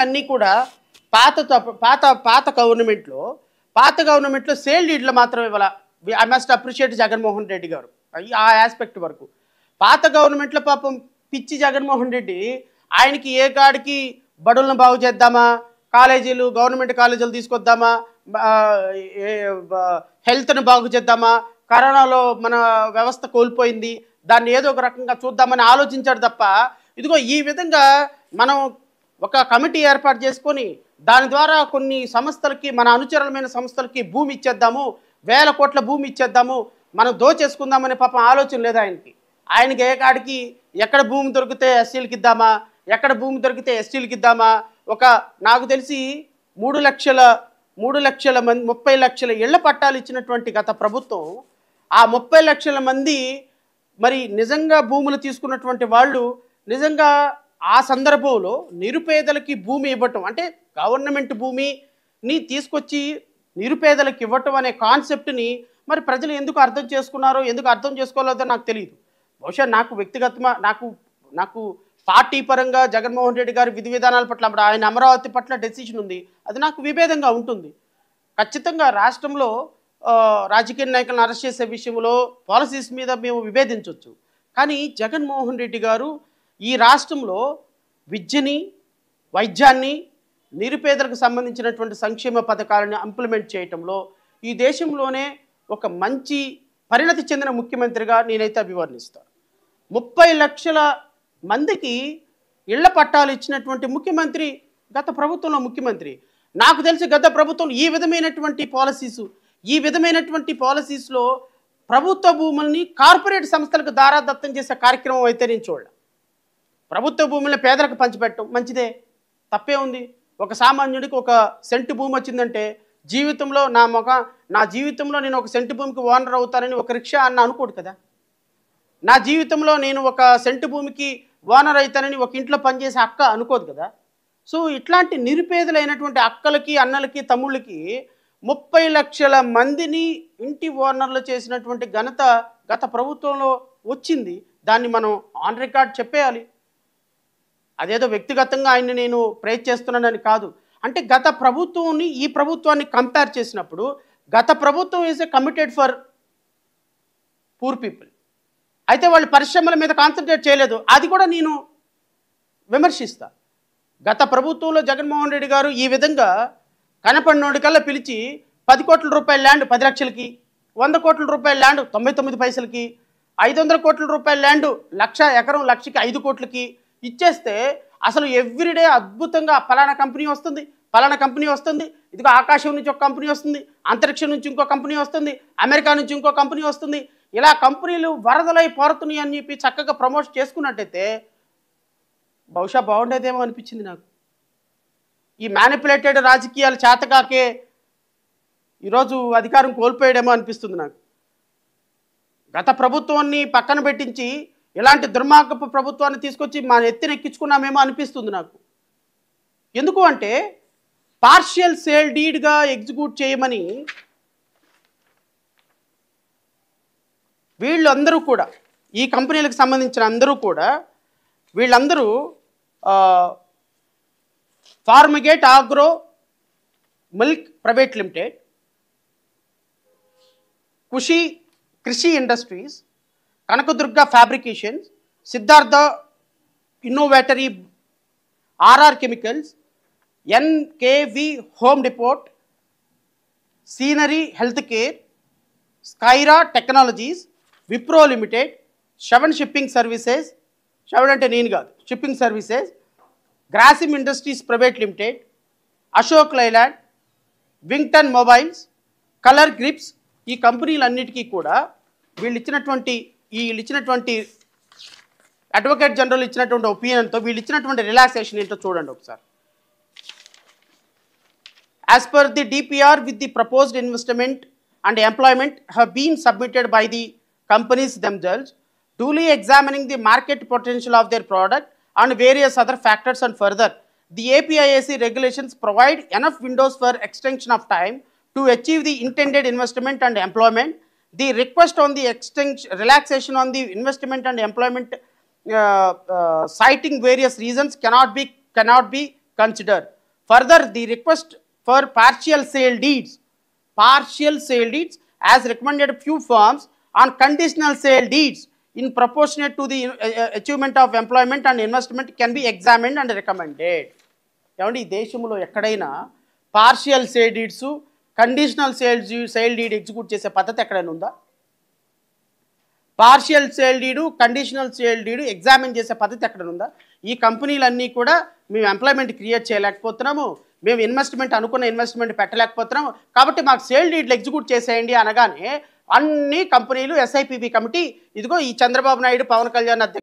అన్నీ కూడా పాత గవర్నమెంట్లో సేల్ డీడ్లు మాత్రమే ఇవ్వాల. I must appreciate Jaganmohan Reddy గారు ఆ ఆస్పెక్ట్ వరకు. పాత గవర్నమెంట్లో పాపం పిచ్చి జగన్మోహన్ రెడ్డి ఆయనకి ఏ కాడికి బడులను బాగు చేద్దామా, కాలేజీలు గవర్నమెంట్ కాలేజీలు తీసుకొద్దామా, హెల్త్ని బాగు చేద్దామా, కరోనాలో మన వ్యవస్థ కోల్పోయింది దాన్ని ఏదో ఒక రకంగా చూద్దామని ఆలోచించాడు తప్ప, ఇదిగో ఈ విధంగా మనం ఒక కమిటీ ఏర్పాటు చేసుకొని దాని ద్వారా కొన్ని సంస్థలకి, మన అనుచరులమైన సంస్థలకి భూమి ఇచ్చేద్దాము, 1000 కోట్ల భూమి ఇచ్చేద్దాము, మనం దోచేసుకుందామనే పాపం ఆలోచన లేదు ఆయనకి. ఆయనకి ఏ కాడికి ఎక్కడ భూమి దొరికితే ఎస్సీలకి ఇద్దామా, ఎక్కడ భూమి దొరికితే ఎస్టీలకి ఇద్దామా. నాకు తెలిసి 3 లక్షల మంది 30 లక్షల ఇళ్ల పట్టాలు ఇచ్చినటువంటి గత ప్రభుత్వం, ఆ 30 లక్షల మంది మరి నిజంగా భూములు తీసుకున్నటువంటి వాళ్ళు నిజంగా ఆ సందర్భంలో నిరుపేదలకి భూమి ఇవ్వటం అంటే గవర్నమెంట్ భూమిని తీసుకొచ్చి నిరుపేదలకు ఇవ్వటం అనే కాన్సెప్ట్ని మరి ప్రజలు ఎందుకు అర్థం చేసుకున్నారో, ఎందుకు అర్థం చేసుకోలేదో నాకు తెలియదు. బహుశా నాకు వ్యక్తిగతంగా నాకు పార్టీ పరంగా జగన్మోహన్ రెడ్డి గారి విధి విధానాల పట్ల, ఆయన అమరావతి పట్ల డెసిషన్ ఉంది, అది నాకు విభేదంగా ఉంటుంది. ఖచ్చితంగా రాష్ట్రంలో రాజకీయ నాయకులను అరెస్ట్ చేసే విషయంలో పాలసీస్ మీద మేము విభేదించవచ్చు. కానీ జగన్మోహన్ రెడ్డి గారు ఈ రాష్ట్రంలో విద్యని, వైద్యాన్ని, నిరుపేదలకు సంబంధించినటువంటి సంక్షేమ పథకాలను ఇంప్లిమెంట్ చేయటంలో ఈ దేశంలోనే ఒక మంచి పరిణతి చెందిన ముఖ్యమంత్రిగా నేనైతే అభివర్ణిస్తాను. 30 లక్షల మందికి ఇళ్ల పట్టాలు ఇచ్చినటువంటి ముఖ్యమంత్రి గత ప్రభుత్వంలో ముఖ్యమంత్రి. నాకు తెలిసి గత ప్రభుత్వం ఈ విధమైనటువంటి పాలసీస్లో ప్రభుత్వ భూముల్ని కార్పొరేట్ సంస్థలకు దారాదత్తం చేసే కార్యక్రమం అయితే నేను చూడలే. ప్రభుత్వ భూములను పేదలకు పంచిపెట్టడం మంచిదే, తప్పే ఉంది. ఒక సామాన్యుడికి 1 సెంటు భూమి వచ్చిందంటే జీవితంలో నా జీవితంలో నేను 1 సెంటు భూమికి ఓనర్ అవుతానని ఒక రిక్షా అన్న అనుకోడు కదా. నా జీవితంలో నేను 1 సెంటు భూమికి ఓనర్ అవుతానని ఒక ఇంట్లో పనిచేసే అక్క అనుకోదు కదా. సో ఇట్లాంటి నిరుపేదలైనటువంటి అక్కలకి, అన్నలకి, తమ్ముళ్ళకి 30 లక్షల మందిని ఇంటి ఓనర్లు చేసినటువంటి ఘనత గత ప్రభుత్వంలో వచ్చింది. దాన్ని మనం ఆన్ రికార్డ్ చెప్పేయాలి. అదేదో వ్యక్తిగతంగా ఆయన్ని నేను ప్రైజ్ చేస్తున్నానని కాదు. అంటే గత ప్రభుత్వాన్ని ఈ ప్రభుత్వాన్ని కంపేర్ చేసినప్పుడు గత ప్రభుత్వం is a committed for poor people. అయితే వాళ్ళు పరిశ్రమల మీద కాన్సన్ట్రేట్ చేయలేదు, అది కూడా నేను విమర్శిస్తా. గత ప్రభుత్వంలో జగన్మోహన్ రెడ్డి గారు ఈ విధంగా కనపడినోడికల్లా పిలిచి 10 కోట్ల రూపాయల ల్యాండ్ 10 లక్షలకి, 100 కోట్ల రూపాయల ల్యాండ్ 99 పైసలకి, 500 కోట్ల రూపాయల ల్యాండ్ 1,00,000 ఎకరం 1,00,000కి 5 కోట్లకి ఇచ్చేస్తే అసలు ఎవ్రీడే అద్భుతంగా పలానా కంపెనీ వస్తుంది, ఇదిగో ఆకాశం నుంచి ఒక కంపెనీ వస్తుంది, అంతరిక్షం నుంచి ఇంకో కంపెనీ వస్తుంది, అమెరికా నుంచి ఇంకో కంపెనీ వస్తుంది, ఇలా కంపెనీలు వరదలై పారుతున్నాయి అని చెప్పి చక్కగా ప్రమోట్ చేసుకున్నట్టయితే బహుశా బాగుండేదేమో అనిపించింది నాకు. ఈ మ్యానిపులేటెడ్ రాజకీయాలు చేతకాకే ఈరోజు అధికారం కోల్పోయాడేమో అనిపిస్తుంది నాకు. గత ప్రభుత్వాన్ని పక్కన పెట్టించి ఇలాంటి దుర్మార్గపు ప్రభుత్వాన్ని తీసుకొచ్చి మన ఎత్తినెక్కించుకున్నామేమో అనిపిస్తుంది నాకు. ఎందుకు అంటే పార్షియల్ సేల్ డీడ్గా ఎగ్జిక్యూట్ చేయమని వీళ్ళందరూ కూడా, ఈ కంపెనీలకు సంబంధించిన అందరూ కూడా, వీళ్ళందరూ farmgate agro milk private limited, Krishi industries, Kanakadurga fabrications, Siddhartha innovatory, RR chemicals, NKV home depot, scenery health care, Skyra technologies, Wipro limited, Shavan shipping services, Shavan అంటే నేను కాదు, shipping services, Grasim industries private limited, Ashok Leyland, Wington mobiles, colour grips, ఈ కంపెనీలన్నిటికీ కూడా వీళ్ళు ఇచ్చినటువంటి అడ్వకేట్ జనరల్ ఇచ్చినటువంటి ఒపీనియన్తో వీళ్ళు ఇచ్చినటువంటి రిలాక్సేషన్ ఏంటో చూడండి ఒకసారి. As per the DPR with the proposed investment and employment have been submitted by the companies themselves, duly examining the market potential of their product and various other factors, and further the APIAC regulations provide enough windows for extension of time to achieve the intended investment and employment. The request on the relaxation on the investment and employment citing various reasons cannot be consider. Further, the request for partial sale deeds as recommended few firms on conditional sale deeds in proportionate to the achievement of employment and investment can be examined and recommended. ఏమండి ఈ దేశంలో ఎక్కడైనా partial sale deeds conditional sale deed execute చేసే పద్ధతి ఎక్కడైనా ఉందా? Partial sale deed conditional sale deed examine చేసే పద్ధతి ఎక్కడ ఉందా? ఈ కంపెనీలన్నీ కూడా మేము ఎంప్లాయ్మెంట్ క్రియేట్ చేయలేకపోతున్నాము, మేము ఇన్వెస్ట్మెంట్ అనుకున్న ఇన్వెస్ట్మెంట్ పెట్టలేకపోతున్నాము, కాబట్టి మాకు సేల్ డీడ్లు ఎగ్జిక్యూట్ చేసేయండి అనగానే అన్ని కంపెనీలు SIPB కమిటీ ఇదిగో ఈ చంద్రబాబు నాయుడు పవన్ కళ్యాణ్